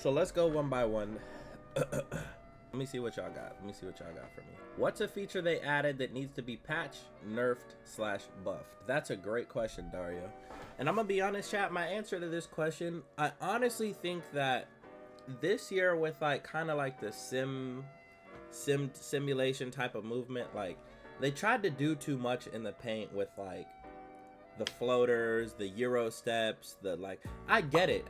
So let's go one by one. Let me see what y'all got. Let me see what y'all got for me. What's a feature they added that needs to be patched, nerfed, / buffed? That's a great question, Dario. And I'm gonna be honest, chat, my answer to this question, I honestly think that this year with like kind of like the simulation type of movement, like they tried to do too much in the paint with like the floaters, the Euro steps, the like, I get it.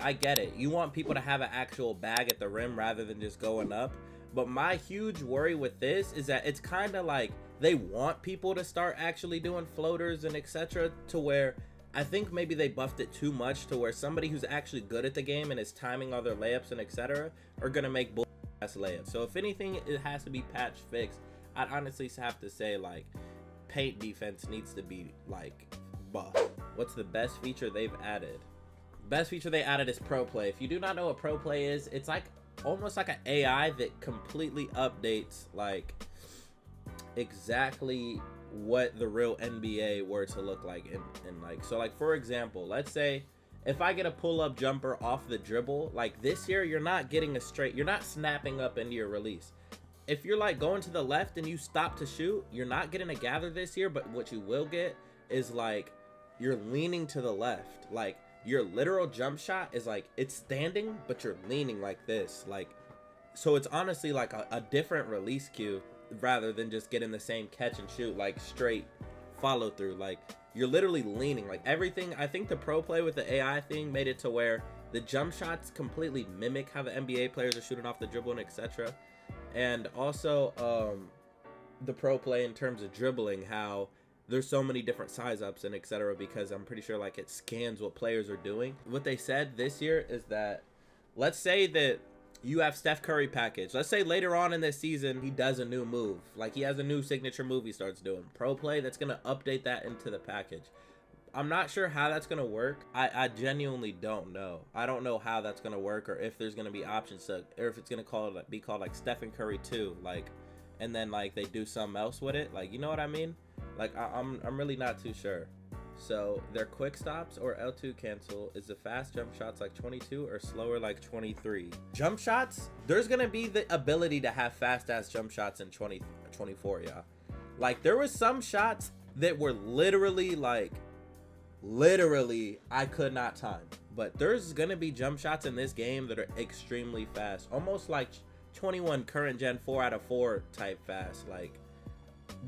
You want people to have an actual bag at the rim rather than just going up. But my huge worry with this is that it's kind of like they want people to start actually doing floaters and etc. to where I think maybe they buffed it too much to where somebody who's actually good at the game and is timing all their layups and etc. are going to make bull ass layups. So if anything, it has to be patch fixed. I'd honestly have to say like paint defense needs to be like buff. What's the best feature they've added? Best feature they added is pro play. If you do not know what pro play is, it's like almost like an AI that completely updates like exactly what the real NBA were to look like in like, so like for example, let's say if I get a pull-up jumper off the dribble, like this year you're not getting a straight, you're not snapping up into your release. If you're like going to the left and you stop to shoot, you're not getting a gather this year, but what you will get is like you're leaning to the left. Like your literal jump shot is like it's standing, but you're leaning like this. Like, so it's honestly like a different release cue rather than just getting the same catch and shoot, like straight follow through. Like you're literally leaning. Like everything, I think the pro play with the AI thing made it to where the jump shots completely mimic how the NBA players are shooting off the dribble and etc. And also the pro play in terms of dribbling, how there's so many different size ups and etc. because I'm pretty sure like it scans what players are doing. What they said this year is that, let's say that you have Steph Curry package. Let's say later on in this season, he does a new move. Like he has a new signature move he starts doing. Pro play, that's going to update that into the package. I'm not sure how that's going to work. I genuinely don't know. I don't know how that's going to work, or if there's going to be options to, or if it's going to be called like Stephen Curry 2, like, and then like they do something else with it. Like, you know what I mean? Like I'm really not too sure. So their quick stops or L2 cancel, is the fast jump shots like 22 or slower like 23? Jump shots, there's gonna be the ability to have fast ass jump shots in 2024, yeah. Like there was some shots that were literally I could not time. But there's gonna be jump shots in this game that are extremely fast, almost like 21 current gen 4 out of 4 type fast, like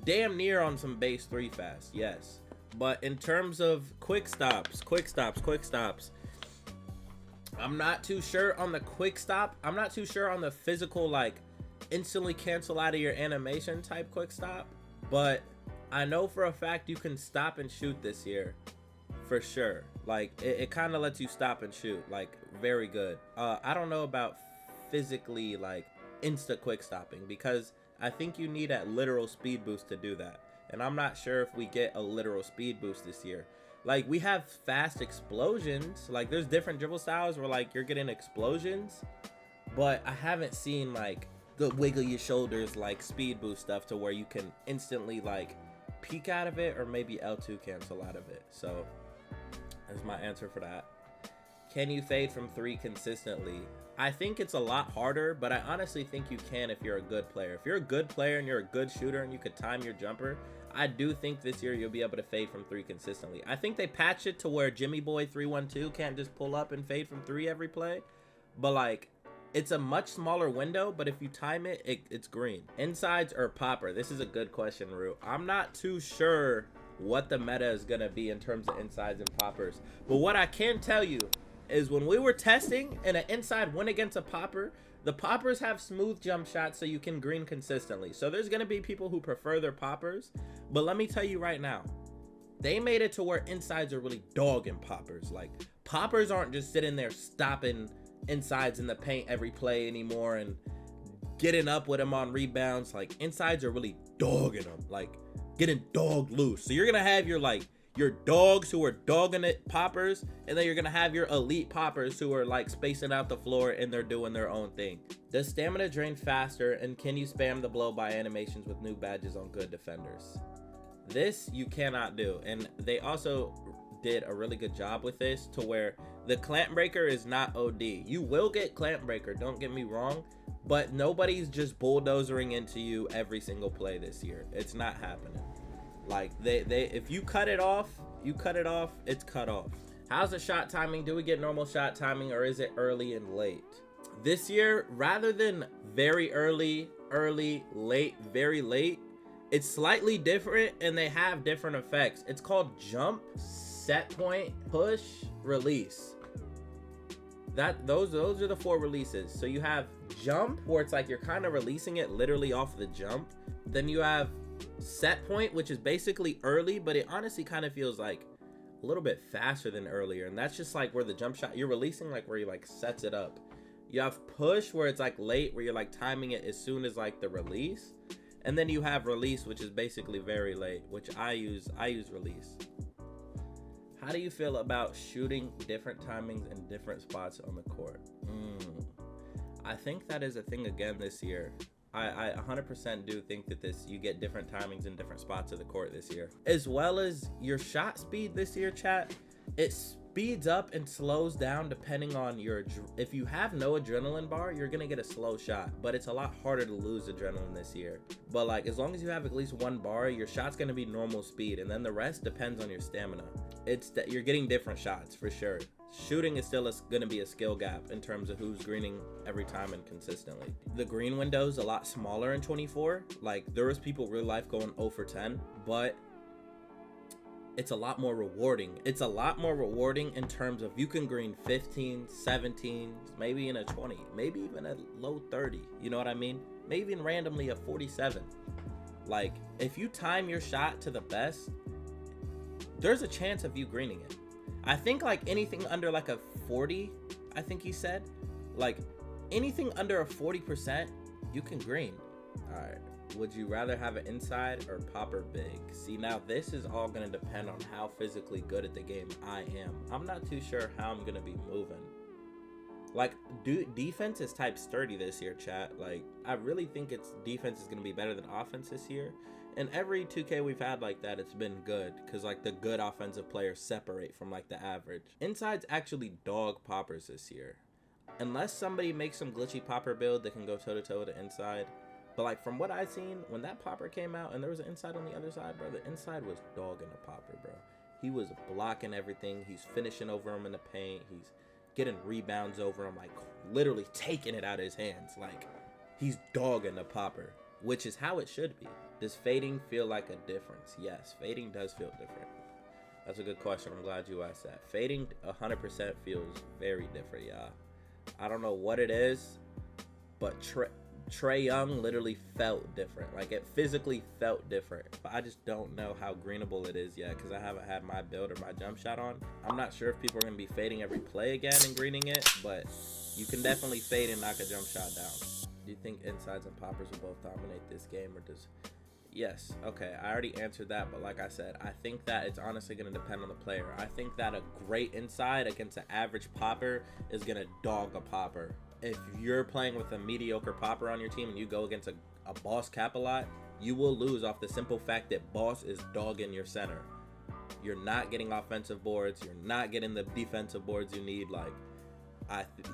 damn near on some base 3 fast, yes. But in terms of quick stops, I'm not too sure on the quick stop. I'm not too sure on the physical, like instantly cancel out of your animation type quick stop. But I know for a fact you can stop and shoot this year for sure. Like it kind of lets you stop and shoot, like very good. I don't know about physically like insta quick stopping, because I think you need a literal speed boost to do that. And I'm not sure if we get a literal speed boost this year. Like we have fast explosions. Like there's different dribble styles where like you're getting explosions, but I haven't seen like the wiggle your shoulders like speed boost stuff to where you can instantly like peek out of it or maybe L2 cancel out of it. So that's my answer for that. Can you fade from 3 consistently? I think it's a lot harder, but I honestly think you can if you're a good player. If you're a good player and you're a good shooter and you could time your jumper, I do think this year you'll be able to fade from 3 consistently. I think they patch it to where Jimmy Boy 312 can't just pull up and fade from 3 every play, but like it's a much smaller window, but if you time it, it's green. Insides or popper? This is a good question, Rue. I'm not too sure what the meta is gonna be in terms of insides and poppers, but what I can tell you is when we were testing and an inside went against a popper, the poppers have smooth jump shots so you can green consistently. So there's going to be people who prefer their poppers, but let me tell you right now, they made it to where insides are really dogging poppers. Like poppers aren't just sitting there stopping insides in the paint every play anymore and getting up with them on rebounds. Like insides are really dogging them, like getting dogged loose. So you're going to have your dogs who are dogging it poppers, and then you're gonna have your elite poppers who are like spacing out the floor and they're doing their own thing. Does stamina drain faster, and can you spam the blow by animations with new badges on good defenders? This you cannot do, and they also did a really good job with this, to where the clamp breaker is not OD. You will get clamp breaker, don't get me wrong, but nobody's just bulldozering into you every single play this year. It's not happening. Like they if you cut it off, it's cut off. How's the shot timing? Do we get normal shot timing, or is it early and late? This year, rather than very early, late, very late, it's slightly different, and they have different effects. It's called jump, set point, push, release. Those are the 4 releases. So you have jump, where it's like you're kind of releasing it literally off the jump. Then you have set point, which is basically early, but it honestly kind of feels like a little bit faster than earlier, and that's just like where the jump shot, you're releasing like where you like sets it up. You have push, where it's like late, where you're like timing it as soon as like the release. And then you have release, which is basically very late, which I use release. How do you feel about shooting different timings in different spots on the court? I think that is a thing again this year. I 100% do think that you get different timings in different spots of the court this year. As well as your shot speed this year, chat. It speeds up and slows down depending on if you have no adrenaline bar, you're gonna get a slow shot, but it's a lot harder to lose adrenaline this year. But like, as long as you have at least 1 bar, your shot's gonna be normal speed, and then the rest depends on your stamina. It's that you're getting different shots for sure. Shooting is still gonna be a skill gap in terms of who's greening every time and consistently. The green window's a lot smaller in 24. Like, there was people real life going 0 for 10, but it's a lot more rewarding. It's a lot more rewarding in terms of you can green 15, 17, maybe in a 20, maybe even a low 30. You know what I mean? Maybe even randomly a 47. Like, if you time your shot to the best, there's a chance of you greening it. I think like anything under like a 40, I think he said, like anything under a 40%, you can green. All right. Would you rather have an inside or popper big? See, now this is all going to depend on how physically good at the game I am. I'm not too sure how I'm going to be moving. Like, defense is type sturdy this year, chat. Like, I really think defense is going to be better than offense this year. And every 2K we've had like that, it's been good, because like the good offensive players separate from like the average. Inside's actually dog poppers this year. Unless somebody makes some glitchy popper build that can go toe-to-toe with the inside. But like from what I've seen, when that popper came out and there was an inside on the other side, bro, the inside was dogging the popper, bro. He was blocking everything. He's finishing over him in the paint. He's getting rebounds over him, like literally taking it out of his hands. Like, he's dogging the popper, which is how it should be. Does fading feel like a difference? Yes, fading does feel different. That's a good question. I'm glad you asked that. Fading 100% feels very different, y'all. I don't know what it is, but Trae Young literally felt different. Like, it physically felt different. But I just don't know how greenable it is yet, because I haven't had my build or my jump shot on. I'm not sure if people are going to be fading every play again and greening it, but you can definitely fade and knock a jump shot down. Do you think insides and poppers will both dominate this game, or does... Yes, okay, I already answered that, but like I said, I think that it's honestly going to depend on the player. I think that a great inside against an average popper is going to dog a popper. If you're playing with a mediocre popper on your team and you go against a boss cap a lot, you will lose off the simple fact that boss is dogging your center. You're not getting offensive boards. You're not getting the defensive boards you need. Like,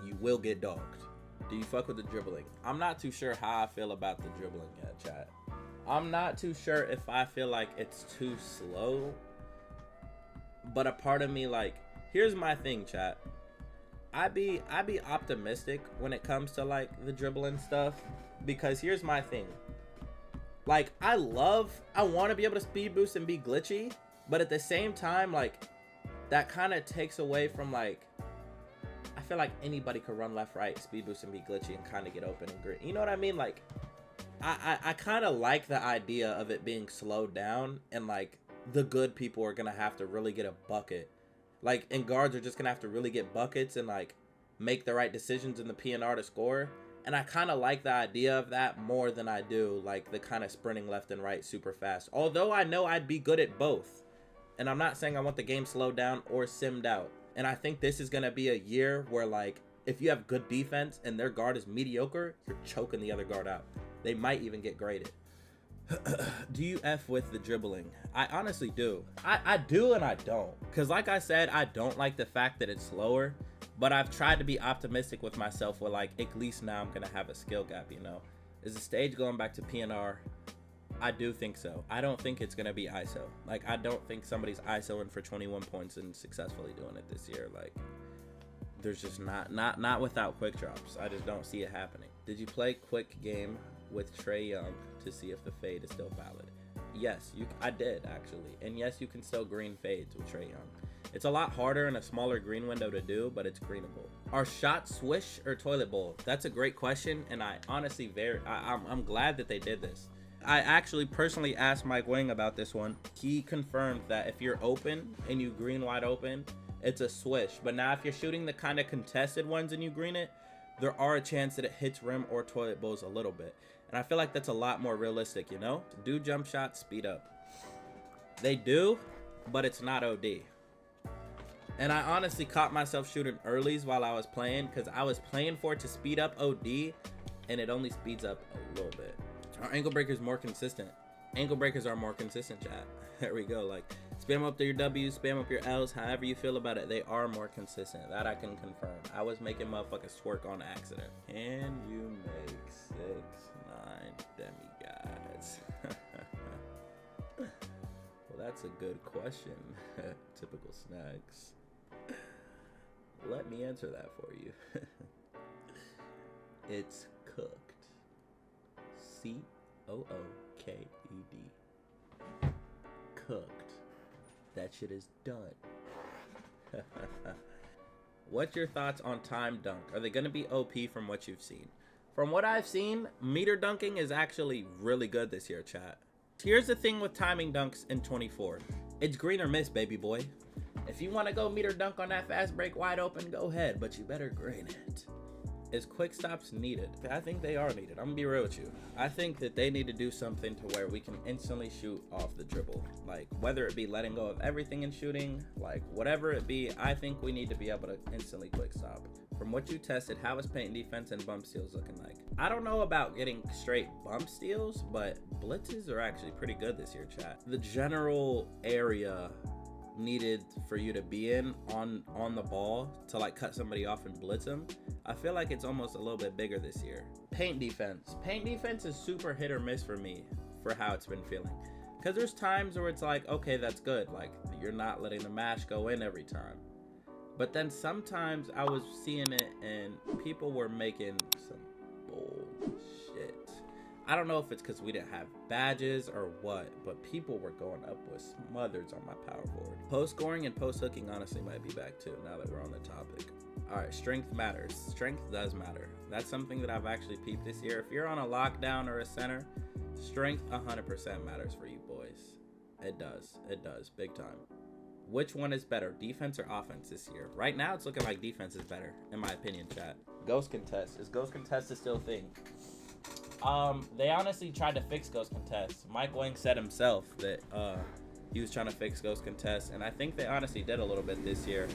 you will get dogged. Do you fuck with the dribbling? I'm not too sure how I feel about the dribbling yet, chat. I'm not too sure if I feel like it's too slow, but a part of me, like, here's my thing, chat. I be optimistic when it comes to like the dribbling stuff, because here's my thing. Like, I want to be able to speed boost and be glitchy, but at the same time, like, that kind of takes away from, like, I feel like anybody could run left, right, speed boost and be glitchy and kind of get open and green. You know what I mean? Like, I kind of like the idea of it being slowed down, and like the good people are gonna have to really get a bucket. Like, and guards are just gonna have to really get buckets and like make the right decisions in the PNR to score. And I kind of like the idea of that more than I do like the kind of sprinting left and right super fast. Although I know I'd be good at both. And I'm not saying I want the game slowed down or simmed out. And I think this is gonna be a year where, like, if you have good defense and their guard is mediocre, you're choking the other guard out. They might even get graded. Do you F with the dribbling? I honestly do. I do and I don't. Because like I said, I don't like the fact that it's slower. But I've tried to be optimistic with myself where like, at least now I'm going to have a skill gap, you know? Is the stage going back to PNR? I do think so. I don't think it's going to be ISO. Like, I don't think somebody's ISOing for 21 points and successfully doing it this year. Like, there's just not without quick drops. I just don't see it happening. Did you play quick game with Trae Young to see if the fade is still valid? Yes, I did actually. And yes, you can still green fades with Trae Young. It's a lot harder in a smaller green window to do, but it's greenable. Are shots swish or toilet bowl? That's a great question, and I honestly I'm glad that they did this. I actually personally asked Mike Wing about this one. He confirmed that if you're open and you green wide open, it's a swish. But now if you're shooting the kind of contested ones and you green it, there are a chance that it hits rim or toilet bowls a little bit. And I feel like that's a lot more realistic, you know? Do jump shots speed up? They do, but it's not OD. And I honestly caught myself shooting earlies while I was playing because I was playing for it to speed up OD, and it only speeds up a little bit. Are ankle breakers more consistent? Ankle breakers are more consistent, chat. There we go. Like, spam up your W's, spam up your L's, however you feel about it. They are more consistent. That I can confirm. I was making motherfuckers twerk on accident. Can you make 6'9" demigods? Well, that's a good question. Typical snacks. Let me answer that for you. It's cooked. COOKED. Cooked. That shit is done. What's your thoughts on time dunk? Are they going to be OP from what you've seen? From what I've seen, meter dunking is actually really good this year, chat. Here's the thing with timing dunks in 24. It's green or miss, baby boy. If you want to go meter dunk on that fast break wide open, go ahead, but you better green it. Is quick stops needed? I think they are needed. I'm gonna be real with you. I think that they need to do something to where we can instantly shoot off the dribble. Like, whether it be letting go of everything and shooting, like whatever it be, I think we need to be able to instantly quick stop. From what you tested, how is paint defense and bump steals looking like? I don't know about getting straight bump steals, but blitzes are actually pretty good this year, chat. The general area needed for you to be in on the ball to like cut somebody off and blitz them, I feel like it's almost a little bit bigger this year. Paint defense is super hit or miss for me for how it's been feeling, because there's times where it's like, okay, that's good, like you're not letting the mash go in every time, but then sometimes I was seeing it and people were making some bullshit. I don't know if it's because we didn't have badges or what, but people were going up with smothers on my power forward. Post scoring and post hooking honestly might be back too, now that we're on the topic. All right, strength matters. Strength does matter. That's something that I've actually peeped this year. If you're on a lockdown or a center, strength 100% matters for you boys. It does, big time. Which one is better, defense or offense this year? Right now, it's looking like defense is better, in my opinion, chat. Ghost contest. Is ghost contest still a thing? They honestly tried to fix ghost contest. Mike Wang said himself that he was trying to fix ghost contest, and I think they honestly did a little bit this year.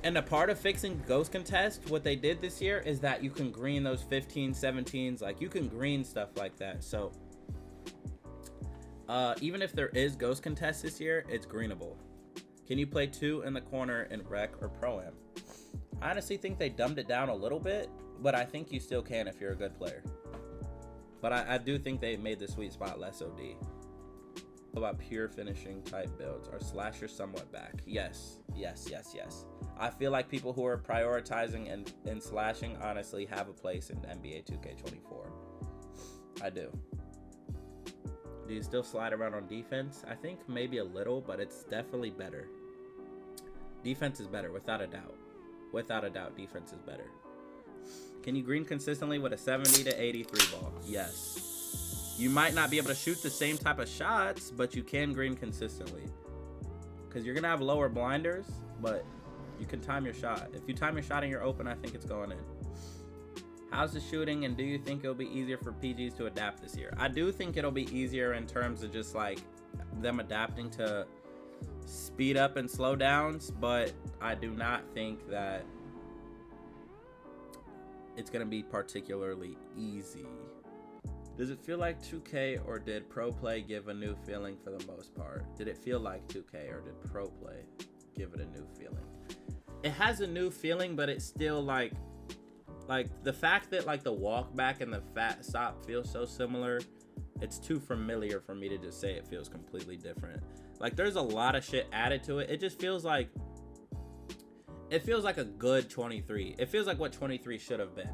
And a part of fixing ghost contest, what they did this year is that you can green those 15s, 17s, like you can green stuff like that. So even if there is ghost contest this year, it's greenable. Can you play 2 in the corner in rec or pro-am? I honestly think they dumbed it down a little bit, but I think you still can if you're a good player. But I do think they made the sweet spot less OD. What about pure finishing type builds? Are slashers somewhat back? Yes. I feel like people who are prioritizing and slashing honestly have a place in NBA 2K24. I do. Do you still slide around on defense? I think maybe a little, but it's definitely better. Defense is better, without a doubt. Without a doubt, defense is better. Can you green consistently with a 70 to 83 ball? Yes. You might not be able to shoot the same type of shots, but you can green consistently. Because you're going to have lower blinders, but you can time your shot. If you time your shot and you're open, I think it's going in. How's the shooting, and do you think it'll be easier for PGs to adapt this year? I do think it'll be easier in terms of just like them adapting to speed up and slow downs, but I do not think that it's going to be particularly easy. Does it feel like 2K or did Pro Play give a new feeling for the most part? Did it feel like 2K or did Pro Play give it a new feeling? It has a new feeling, but it's still like the fact that like the walk back and the fat stop feel so similar, it's too familiar for me to just say it feels completely different. Like there's a lot of shit added to it. It just feels like a good 23. It feels like what 23 should have been.